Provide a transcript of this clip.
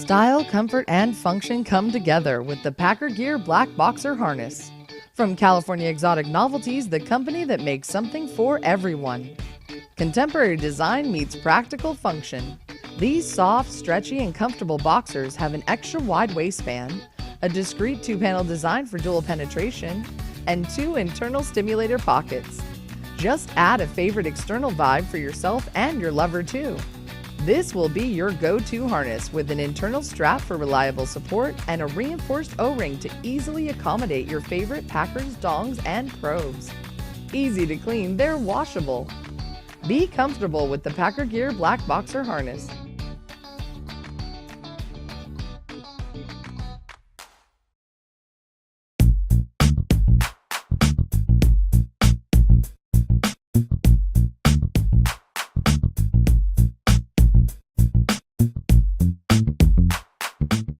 Style, comfort, and function come together with the Packer Gear Black Boxer Harness. From California Exotic Novelties, the company that makes something for everyone. Contemporary design meets practical function. These soft, stretchy, and comfortable boxers have an extra wide waistband, a discreet 2-panel design for dual penetration, and 2 internal stimulator pockets. Just add a favorite external vibe for yourself and your lover too. This will be your go-to harness with an internal strap for reliable support and a reinforced O-ring to easily accommodate your favorite packers, dongs, and probes. Easy to clean, they're washable. Be comfortable with the Packer Gear Black Boxer Harness.